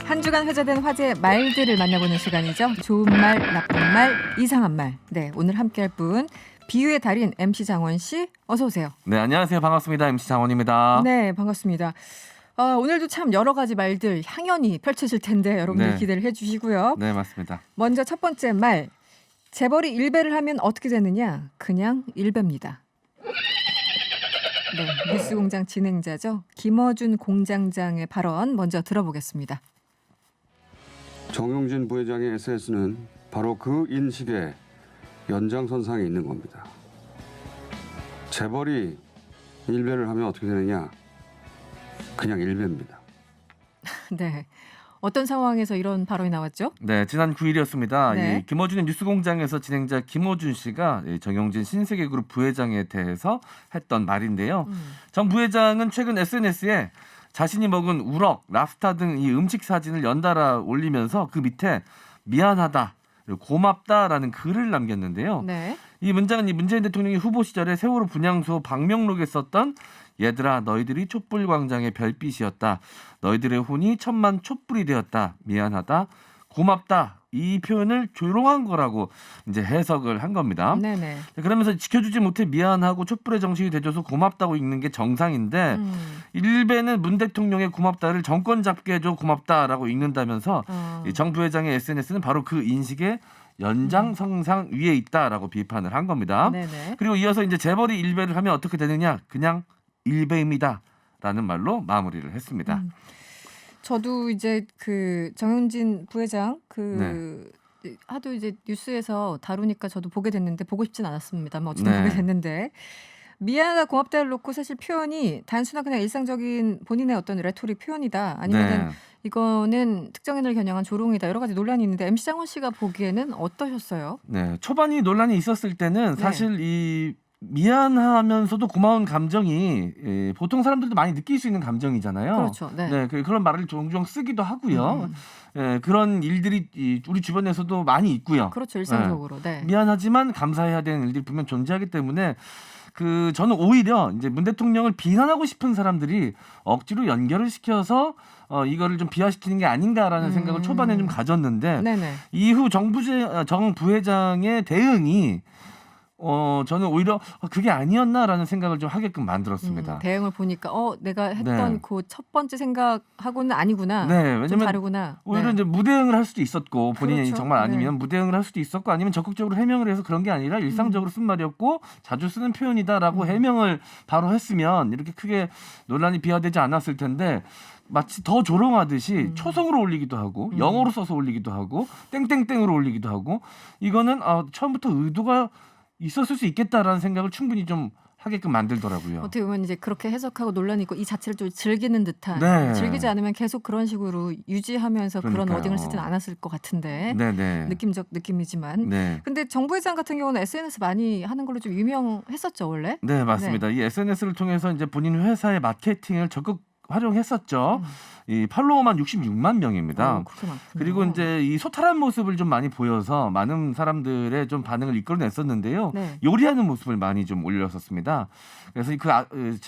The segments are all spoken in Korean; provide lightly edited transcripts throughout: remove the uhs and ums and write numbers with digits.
한 주간 회자된 화제 말들을 만나보는 시간이죠. 좋은 말, 나쁜 말, 이상한 말. 네, 오늘 함께할 분 비유의 달인 MC 장원 씨 어서 오세요. 네, 안녕하세요. 반갑습니다. MC 장원입니다. 네, 반갑습니다. 오늘도 참 여러 가지 말들 향연이 펼쳐질 텐데 여러분들 네. 기대를 해주시고요. 네, 맞습니다. 먼저 첫 번째 말. 재벌이 일배를 하면 어떻게 되느냐? 그냥 일배입니다. 네, 뉴스공장 진행자죠. 김어준 공장장의 발언 먼저 들어보겠습니다. 정용진 부회장의 SNS는 바로 그 인식의 연장선상에 있는 겁니다. 재벌이 일배를 하면 어떻게 되느냐? 그냥 일배입니다. 네, 어떤 상황에서 이런 발언이 나왔죠? 네, 지난 9일이었습니다. 네. 이 김어준의 뉴스공장에서 진행자 김어준 씨가 이 정용진 신세계그룹 부회장에 대해서 했던 말인데요. 정 부회장은 최근 SNS에 자신이 먹은 우럭, 랍스타 등 이 음식 사진을 연달아 올리면서 그 밑에 미안하다, 그리고 고맙다라는 글을 남겼는데요. 네. 이 문장은 이 문재인 대통령이 후보 시절에 세월호 분향소 방명록에 썼던 얘들아 너희들이 촛불광장의 별빛이었다. 너희들의 혼이 천만 촛불이 되었다. 미안하다. 고맙다. 이 표현을 조롱한 거라고 이제 해석을 한 겁니다. 네네. 그러면서 지켜주지 못해 미안하고 촛불의 정신이 돼줘서 고맙다고 읽는 게 정상인데 일베는 문 대통령의 고맙다를 정권 잡게 해줘 고맙다라고 읽는다면서 이 정 부회장의 SNS는 바로 그 인식의 연장선상 위에 있다라고 비판을 한 겁니다. 네네. 그리고 이어서 이제 재벌이 일배를 하면 어떻게 되느냐? 그냥 일배입니다라는 말로 마무리를 했습니다. 저도 이제 그 정용진 부회장 네. 하도 이제 뉴스에서 다루니까 저도 보게 됐는데 보고 싶진 않았습니다만 어쨌든 네. 보게 됐는데 미안하다 고맙다를 놓고 사실 표현이 단순한 그냥 일상적인 본인의 어떤 레토릭 표현이다 아니면은 네. 이거는 특정인을 겨냥한 조롱이다 여러 가지 논란이 있는데 MC 장원 씨가 보기에는 어떠셨어요? 네, 초반이 논란이 있었을 때는 네. 사실 이 미안하면서도 고마운 감정이 보통 사람들도 많이 느낄 수 있는 감정이잖아요. 그렇죠. 네. 네, 그런 말을 종종 쓰기도 하고요. 그런 일들이 우리 주변에서도 많이 있고요. 그렇죠. 일상적으로. 네. 미안하지만 감사해야 되는 일들이 분명 존재하기 때문에 저는 오히려 이제 문 대통령을 비난하고 싶은 사람들이 억지로 연결을 시켜서 이거를 좀 비하시키는 게 아닌가라는 생각을 초반에 좀 가졌는데 네네. 이후 정 부회장의 대응이 저는 오히려 그게 아니었나라는 생각을 좀 하게끔 만들었습니다. 대응을 보니까 내가 했던 네. 그 첫 번째 생각하고는 아니구나. 네, 좀 왜냐면 다르구나. 오히려 네. 이제 무대응을 할 수도 있었고 본인이 그렇죠. 정말 아니면 네. 무대응을 할 수도 있었고 아니면 적극적으로 해명을 해서 그런 게 아니라 일상적으로 쓴 말이었고 자주 쓰는 표현이다라고 해명을 바로 했으면 이렇게 크게 논란이 비화되지 않았을 텐데 마치 더 조롱하듯이 초성으로 올리기도 하고 영어로 써서 올리기도 하고 땡땡땡으로 올리기도 하고 이거는 처음부터 의도가 있었을 수 있겠다라는 생각을 충분히 좀 하게끔 만들더라고요. 어떻게 보면 이제 그렇게 해석하고 논란이 있고 이 자체를 좀 즐기는 듯한 네. 즐기지 않으면 계속 그런 식으로 유지하면서 그런 그러니까요. 워딩을 쓰진 않았을 것 같은데 네네. 느낌적 느낌이지만 네. 근데 정 부회장 같은 경우는 SNS 많이 하는 걸로 좀 유명했었죠 원래. 네, 맞습니다. 이 SNS를 통해서 이제 본인 회사의 마케팅을 적극 활용했었죠. 이 팔로워만 66만 명입니다. 그렇게 많군요. 그리고 이제 이 소탈한 모습을 좀 많이 보여서 많은 사람들의 좀 반응을 이끌어냈었는데요. 네. 요리하는 모습을 많이 좀 올렸었습니다. 그래서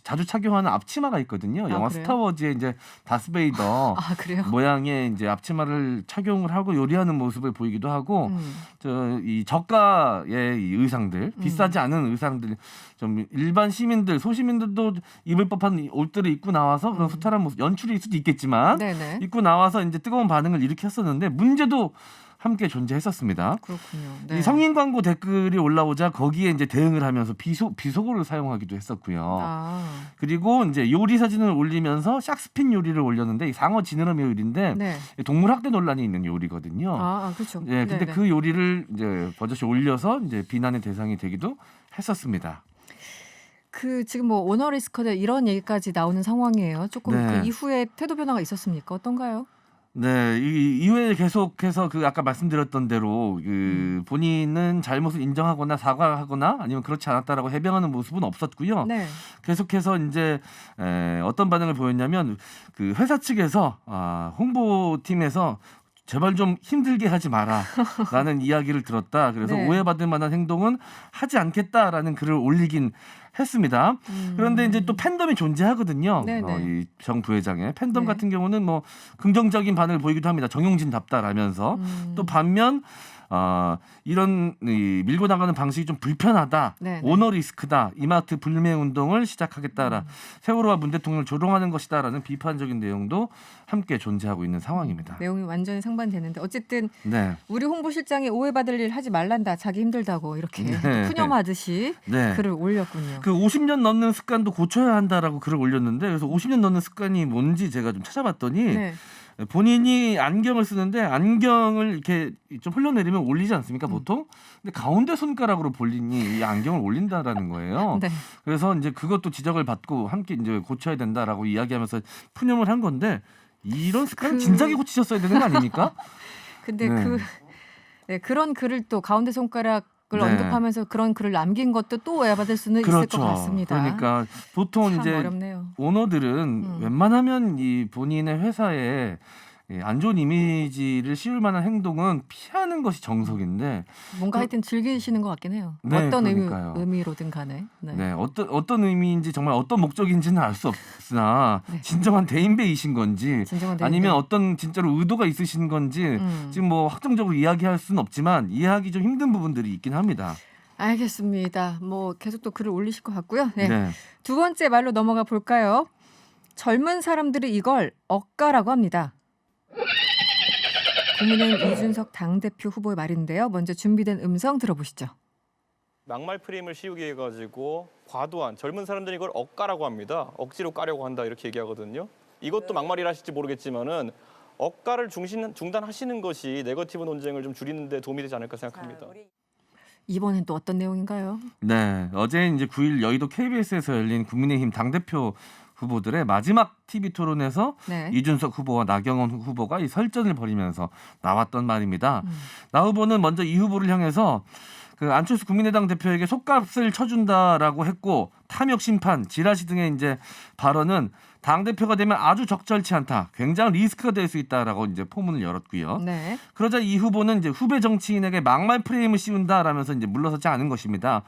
자주 착용하는 앞치마가 있거든요. 영화 그래요? 스타워즈의 이제 다스베이더 아 그래요? 모양의 이제 앞치마를 착용을 하고 요리하는 모습을 보이기도 하고 이 저가의 이 의상들 비싸지 않은 의상들 좀 일반 시민들 소시민들도 입을 법한 옷들을 입고 나와서 그런 소탈한 모습 연출일 수도 있겠지만 네네. 입고 나와서 이제 뜨거운 반응을 일으켰었는데 문제도 함께 존재했었습니다. 그렇군요. 이 네. 성인 광고 댓글이 올라오자 거기에 이제 대응을 하면서 비속어를 사용하기도 했었고요. 그리고 이제 요리 사진을 올리면서 샥스핀 요리를 올렸는데 이 상어 지느러미 요리인데 네. 동물 학대 논란이 있는 요리거든요. 그렇죠. 예, 근데 네네. 그 요리를 이제 버젓이 올려서 이제 비난의 대상이 되기도 했었습니다. 지금 뭐 오너리스크다 이런 얘기까지 나오는 상황이에요. 조금 네. 그 이후에 태도 변화가 있었습니까? 어떤가요? 네, 이 이후에 계속해서 아까 말씀드렸던 대로 본인은 잘못을 인정하거나 사과하거나 아니면 그렇지 않았다라고 해명하는 모습은 없었고요. 네. 계속해서 이제 어떤 반응을 보였냐면 그 회사 측에서 홍보팀에서 제발 좀 힘들게 하지 마라라는 이야기를 들었다. 그래서 네. 오해받을 만한 행동은 하지 않겠다라는 글을 올리긴 했습니다. 그런데 이제 또 팬덤이 존재하거든요. 네네. 이 정 부회장의 팬덤 네. 같은 경우는 뭐 긍정적인 반응을 보이기도 합니다. 정용진답다라면서 또 반면 이런 밀고 나가는 방식이 좀 불편하다. 네네. 오너 리스크다. 이마트 불매 운동을 시작하겠다라. 세월호와 문 대통령을 조롱하는 것이다라는 비판적인 내용도 함께 존재하고 있는 상황입니다. 내용이 완전히 상반되는데 어쨌든 네. 우리 홍보실장이 오해받을 일 하지 말란다. 자기 힘들다고 이렇게 네. 푸념하듯이 네. 글을 올렸군요. 그 50년 넘는 습관도 고쳐야 한다라고 글을 올렸는데 그래서 50년 넘는 습관이 뭔지 제가 좀 찾아봤더니 네. 본인이 안경을 쓰는데 안경을 이렇게 좀 흘러내리면 올리지 않습니까 보통? 근데 가운데 손가락으로 본인이 이 안경을 올린다라는 거예요. 네. 그래서 이제 그것도 지적을 받고 함께 이제 고쳐야 된다라고 이야기하면서 푸념을 한 건데 이런 습관은 진작에 고치셨어야 되는 거 아닙니까? 근데 네. 그런 글을 또 가운데 손가락을 네. 언급하면서 그런 글을 남긴 것도 또 오해받을 수는 있을 것 같습니다. 그러니까 보통 참 이제 어렵네요. 오너들은 웬만하면 이 본인의 회사에 안 좋은 이미지를 씌울 만한 행동은 피하는 것이 정석인데 뭔가 하여튼 즐기시는 것 같긴 해요. 네, 어떤 그러니까요. 의미로든 간에. 네. 네, 어떤 의미인지 정말 어떤 목적인지는 알 수 없으나 네. 진정한 대인배이신 건지 진정한 아니면 대인배. 어떤 진짜로 의도가 있으신 건지 지금 뭐 확정적으로 이야기할 수는 없지만 이해하기 좀 힘든 부분들이 있긴 합니다. 알겠습니다. 뭐 계속 또 글을 올리실 것 같고요. 네. 네. 두 번째 말로 넘어가 볼까요? 젊은 사람들이 이걸 억가라고 합니다. 국민의힘 이준석 당대표 후보의 말인데요. 먼저 준비된 음성 들어보시죠. 막말 프레임을 씌우게 해가지고 과도한 젊은 사람들이 이걸 억가라고 합니다. 억지로 까려고 한다 이렇게 얘기하거든요. 이것도 막말이라 하실지 모르겠지만은 억가를 중단하시는 것이 네거티브 논쟁을 좀 줄이는 데 도움이 되지 않을까 생각합니다. 이번엔 또 어떤 내용인가요? 네, 어제 이제 9일 여의도 KBS에서 열린 국민의힘 당대표 후보들의 마지막 TV 토론에서 네. 이준석 후보와 나경원 후보가 이 설전을 벌이면서 나왔던 말입니다. 나 후보는 먼저 이 후보를 향해서 그 안철수 국민의당 대표에게 속값을 쳐준다라고 했고 탐욕 심판, 지라시 등의 이제 발언은 당 대표가 되면 아주 적절치 않다, 굉장한 리스크가 될 수 있다라고 이제 포문을 열었고요. 네. 그러자 이 후보는 이제 후배 정치인에게 막말 프레임을 씌운다라면서 이제 물러서지 않은 것입니다.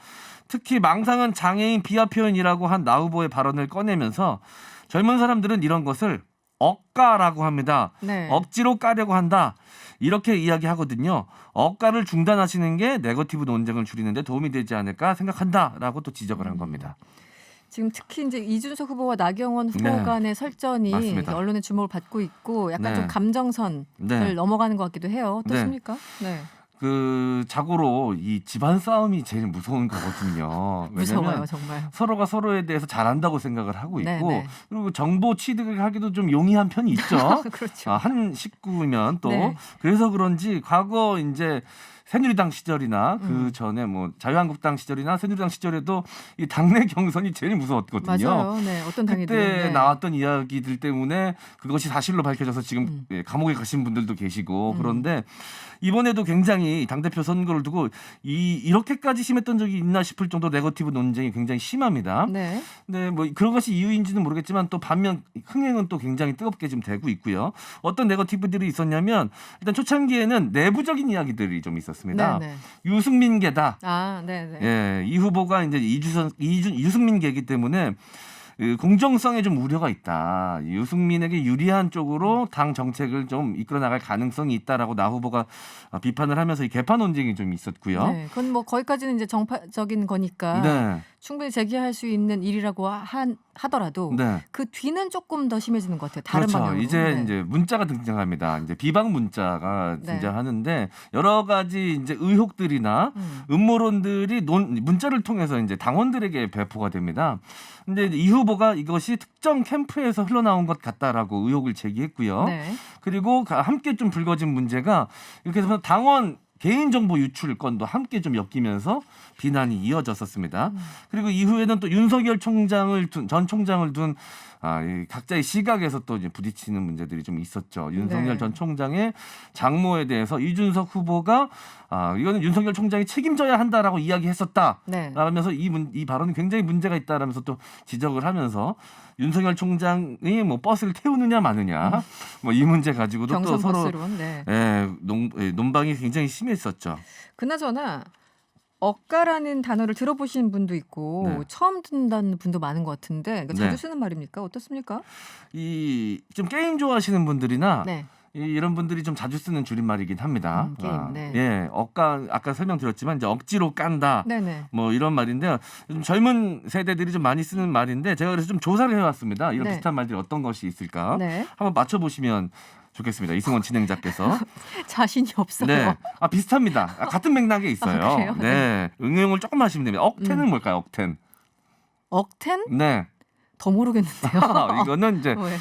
특히 망상은 장애인 비하 표현이라고 한 나 후보의 발언을 꺼내면서 젊은 사람들은 이런 것을 억가라고 합니다. 네. 억지로 까려고 한다. 이렇게 이야기하거든요. 억가를 중단하시는 게 네거티브 논쟁을 줄이는 데 도움이 되지 않을까 생각한다라고 또 지적을 한 겁니다. 지금 특히 이제 이준석 후보와 나경원 후보 네. 간의 설전이 맞습니다. 언론의 주목을 받고 있고 약간 네. 좀 감정선을 네. 넘어가는 것 같기도 해요. 네. 어떻습니까? 네. 그 자고로 이 집안 싸움이 제일 무서운 거거든요. 무서워요, 왜냐면 정말. 서로가 서로에 대해서 잘한다고 생각을 하고 있고 네, 네. 그리고 정보 취득을 하기도 좀 용이한 편이 있죠. 그렇죠. 한 식구면 또 네. 그래서 그런지 과거 이제 새누리당 시절이나 그 전에 뭐 자유한국당 시절이나 새누리당 시절에도 이 당내 경선이 제일 무서웠거든요. 맞아요. 네. 어떤 당이든. 그때 네. 나왔던 이야기들 때문에 그것이 사실로 밝혀져서 지금 감옥에 가신 분들도 계시고 그런데 이번에도 굉장히 당대표 선거를 두고 이렇게까지 심했던 적이 있나 싶을 정도 네거티브 논쟁이 굉장히 심합니다. 네. 네, 뭐 그런 것이 이유인지는 모르겠지만 또 반면 흥행은 또 굉장히 뜨겁게 좀 되고 있고요. 어떤 네거티브들이 있었냐면 일단 초창기에는 내부적인 이야기들이 좀 있었습니다. 네, 네. 유승민계다. 아, 네, 네. 예, 이 후보가 이제 유승민계이기 때문에 공정성에 좀 우려가 있다. 유승민에게 유리한 쪽으로 당 정책을 좀 이끌어 나갈 가능성이 있다라고 나 후보가 비판을 하면서 이 개파 논쟁이 좀 있었고요. 네. 그건 뭐 거기까지는 이제 정파적인 거니까 네. 충분히 제기할 수 있는 일이라고 하더라도 네. 그 뒤는 조금 더 심해지는 것 같아요. 다른 그렇죠. 방향으로. 이제 네. 이제 문자가 등장합니다. 이제 비방 문자가 네. 등장하는데 여러 가지 이제 의혹들이나 음모론들이 문자를 통해서 이제 당원들에게 배포가 됩니다. 근데 이제 이 후보가 이것이 특정 캠프에서 흘러나온 것 같다라고 의혹을 제기했고요. 네. 그리고 함께 좀 불거진 문제가 이렇게 해서 당원 개인정보 유출 건도 함께 좀 엮이면서 비난이 이어졌었습니다. 그리고 이후에는 또 윤석열 전 총장을 둔 이 각자의 시각에서 또 이제 부딪히는 문제들이 좀 있었죠. 윤석열 네. 전 총장의 장모에 대해서 이준석 후보가 이거는 윤석열 총장이 책임져야 한다라고 이야기했었다. 네. 라면서 이 발언이 굉장히 문제가 있다라면서 또 지적을 하면서 윤석열 총장이 뭐 버스를 태우느냐 마느냐 뭐 이 문제 가지고도 또 경선 서로 버스론. 네. 논방이 굉장히 심했었죠. 그나저나 억가라는 단어를 들어보신 분도 있고 네. 처음 듣는다는 분도 많은 것 같은데 이거 자주 네. 쓰는 말입니까? 어떻습니까? 이 좀 게임 좋아하시는 분들이나 네. 이런 분들이 좀 자주 쓰는 줄임말이긴 합니다. 게임, 네. 예, 억가 아까 설명드렸지만 이제 억지로 깐다. 네네. 뭐 이런 말인데요. 요즘 젊은 세대들이 좀 많이 쓰는 말인데 제가 그래서 좀 조사를 해왔습니다. 이런 네. 비슷한 말들이 어떤 것이 있을까? 네. 한번 맞춰보시면 좋겠습니다. 이승원 진행자께서. 자신이 없어요. 네, 비슷합니다. 같은 맥락에 있어요. 그래요? 네, 응용을 조금 하시면 됩니다. 억텐은 뭘까요? 억텐. 억텐? 네, 더 모르겠는데요. 이거는 뭐예요?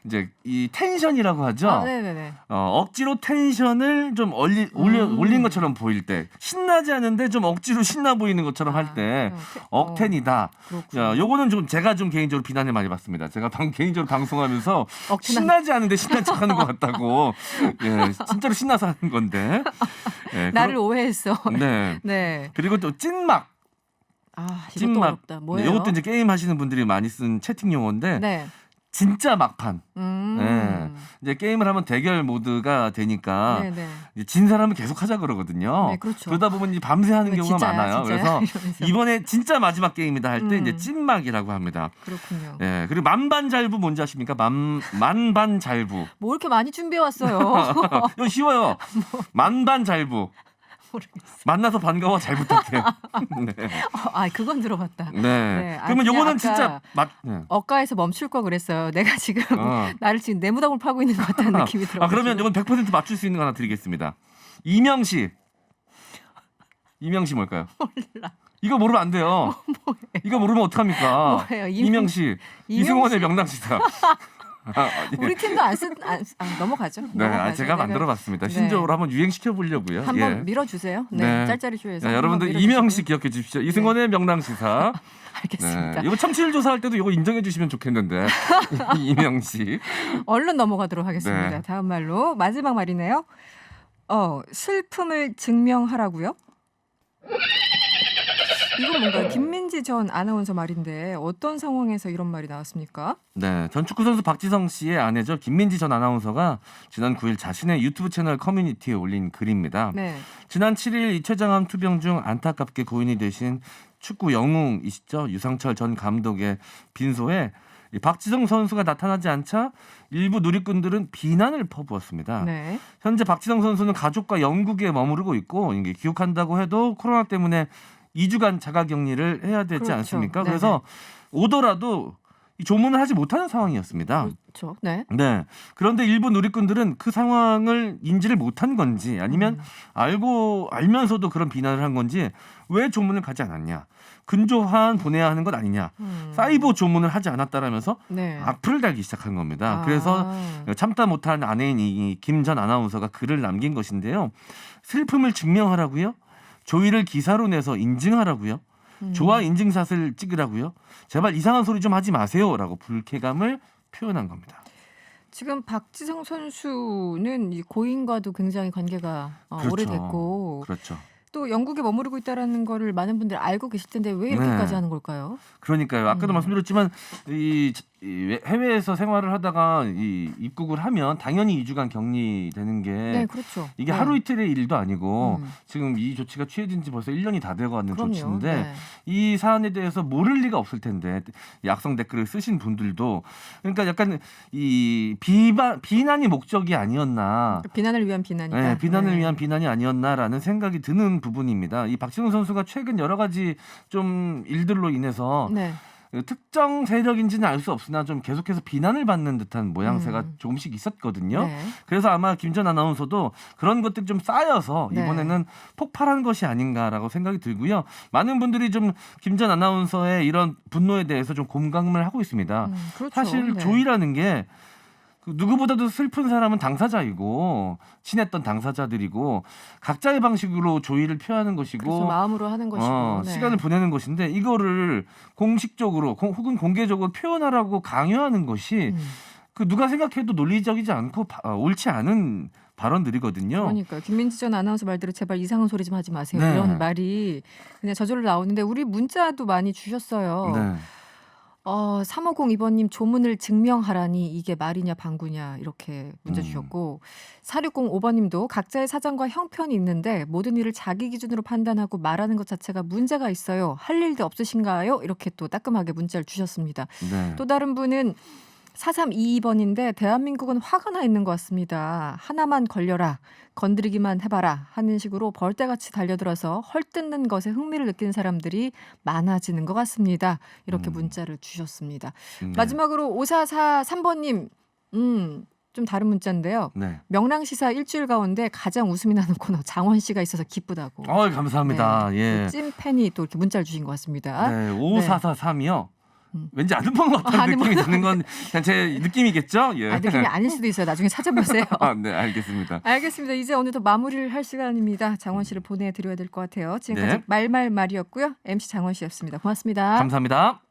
이제 이 텐션이라고 하죠. 네네네. 억지로 텐션을 좀 올린 것처럼 보일 때, 신나지 않은데 좀 억지로 신나 보이는 것처럼 할 때 억텐이다. 그렇군요. 요거는 좀 제가 좀 개인적으로 비난을 많이 받습니다. 제가 개인적으로 방송하면서 억텐한- 신나지 않은데 신난 척하는 것 같다고. 예, 진짜로 신나서 하는 건데. 예, 나를 오해했어. 네. 네. 그리고 또 찐막. 이것도 찐막. 어렵다. 뭐예요? 이것도 이제 게임 하시는 분들이 많이 쓴 채팅 용어인데 네. 진짜 막판. 음. 네. 이제 게임을 하면 대결 모드가 되니까 네네. 이제 진 사람은 계속 하자 그러거든요. 네, 그렇죠. 그러다 보면 이제 밤새 하는 경우가 진짜야, 많아요. 진짜야? 그래서 이러면서. 이번에 진짜 마지막 게임이다 할 때 음. 이제 찐막이라고 합니다. 그렇군요. 네. 그리고 만반잘부 뭔지 아십니까? 만반잘부. 뭐 이렇게 많이 준비해 왔어요. 이거 쉬워요. 만반잘부. 모르겠어요. 만나서 반가워 잘 부탁해요. 네. 그건 들어봤다. 네. 네. 그러면 그냥 요거는 아까 진짜 네. 억가에서 멈출 거 그랬어요. 내가 지금 나를 지금 내무당을 파고 있는 것 같다는 느낌이 들어요. 그러면 이건 100% 맞출 수 있는 거 하나 드리겠습니다. 이명시 뭘까요? 몰라. 이거 모르면 안 돼요. 이거 모르면 어떡합니까? 뭐예요? 이명시. 이승원의 명랑시사. 우리 팀도 넘어가죠. 네, 넘어가죠. 제가 만들어봤습니다. 네. 신조어로 한번 유행시켜 보려고요. 한번 밀어주세요. 네, 짤짤이 쇼에서. 자, 여러분들 한번 이명시 밀어주시고요. 기억해 주십시오. 이승원의 명랑시사. 알겠습니다. 네, 이거 청취율 조사할 때도 이거 인정해 주시면 좋겠는데. 이명시. 얼른 넘어가도록 하겠습니다. 네. 다음 말로 마지막 말이네요. 슬픔을 증명하라고요? 이건 뭔가 김민지 전 아나운서 말인데 어떤 상황에서 이런 말이 나왔습니까? 네, 전 축구 선수 박지성 씨의 아내죠. 김민지 전 아나운서가 지난 9일 자신의 유튜브 채널 커뮤니티에 올린 글입니다. 네. 지난 7일 이최장암 투병 중 안타깝게 고인이 되신 축구 영웅이시죠. 유상철 전 감독의 빈소에 이 박지성 선수가 나타나지 않자 일부 누리꾼들은 비난을 퍼부었습니다. 네. 현재 박지성 선수는 가족과 영국에 머무르고 있고 이게 귀국한다고 해도 코로나 때문에 2주간 자가격리를 해야 되지 그렇죠. 않습니까? 네네. 그래서 오더라도 이 조문을 하지 못하는 상황이었습니다. 그렇죠. 네. 네. 그런데 일부 누리꾼들은 그 상황을 인지를 못한 건지 아니면 알면서도 그런 비난을 한 건지 왜 조문을 가지 않았냐. 근조한 보내야 하는 것 아니냐. 사이버 조문을 하지 않았다라면서 네. 악플을 달기 시작한 겁니다. 그래서 참다 못한 아내인 이 김 전 아나운서가 글을 남긴 것인데요. 슬픔을 증명하라고요? 조의를 기사로 내서 인증하라고요? 조화 인증샷을 찍으라고요? 제발 이상한 소리 좀 하지 마세요라고 불쾌감을 표현한 겁니다. 지금 박지성 선수는 이 고인과도 굉장히 관계가 그렇죠. 오래됐고 그렇죠. 또 영국에 머무르고 있다라는 거를 많은 분들이 알고 계실 텐데 왜 이렇게까지 네. 하는 걸까요? 그러니까요. 아까도 말씀드렸지만 이 해외에서 생활을 하다가 입국을 하면 당연히 2주간 격리되는 게 네, 그렇죠. 이게 네. 하루 이틀의 일도 아니고 음. 지금 이 조치가 취해진 지 벌써 1년이 다 돼가는 그럼요. 조치인데 네. 이 사안에 대해서 모를 리가 없을 텐데 약성 댓글을 쓰신 분들도 그러니까 약간 이 비난이 목적이 아니었나. 비난을 위한 비난이다. 네, 비난을 네. 위한 비난이 아니었나라는 생각이 드는 부분입니다. 이 박지성 선수가 최근 여러 가지 좀 일들로 인해서 네. 특정 세력인지는 알 수 없으나 좀 계속해서 비난을 받는 듯한 모양새가 조금씩 있었거든요. 네. 그래서 아마 김 전 아나운서도 그런 것들이 좀 쌓여서 네. 이번에는 폭발한 것이 아닌가라고 생각이 들고요. 많은 분들이 좀 김 전 아나운서의 이런 분노에 대해서 좀 공감을 하고 있습니다. 그렇죠. 사실 네. 조의라는 게 그 누구보다도 슬픈 사람은 당사자이고 친했던 당사자들이고 각자의 방식으로 조의를 표하는 것이고 그래서 마음으로 하는 것이고 네. 시간을 보내는 것인데 이거를 공식적으로 혹은 공개적으로 표현하라고 강요하는 것이 그 누가 생각해도 논리적이지 않고 옳지 않은 발언들이거든요. 그러니까요. 김민지 전 아나운서 말대로 제발 이상한 소리 좀 하지 마세요. 네. 이런 말이 그냥 저절로 나오는데 우리 문자도 많이 주셨어요. 네. 3502번님 조문을 증명하라니 이게 말이냐 방구냐 이렇게 문자 주셨고 4605번님도 각자의 사정과 형편이 있는데 모든 일을 자기 기준으로 판단하고 말하는 것 자체가 문제가 있어요. 할 일도 없으신가요? 이렇게 또 따끔하게 문자를 주셨습니다. 네. 또 다른 분은 4322번인데 대한민국은 화가 나 있는 것 같습니다. 하나만 걸려라. 건드리기만 해봐라 하는 식으로 벌떼같이 달려들어서 헐뜯는 것에 흥미를 느끼는 사람들이 많아지는 것 같습니다. 이렇게 문자를 주셨습니다. 네. 마지막으로 5443번님 좀 다른 문자인데요. 네. 명랑시사 일주일 가운데 가장 웃음이 나는 코너 장원 씨가 있어서 기쁘다고. 감사합니다. 네. 예. 찐팬이 또 이렇게 문자를 주신 것 같습니다. 네, 5443이요. 왠지 아는 분 같다는 아는 느낌이 분. 드는 건 그냥 제 느낌이겠죠? 예. 느낌이 아닐 수도 있어요. 나중에 찾아보세요. 네, 알겠습니다. 알겠습니다. 이제 오늘도 마무리를 할 시간입니다. 장원 씨를 보내드려야 될 것 같아요. 지금까지 네. 말말말이었고요. MC 장원 씨였습니다. 고맙습니다. 감사합니다.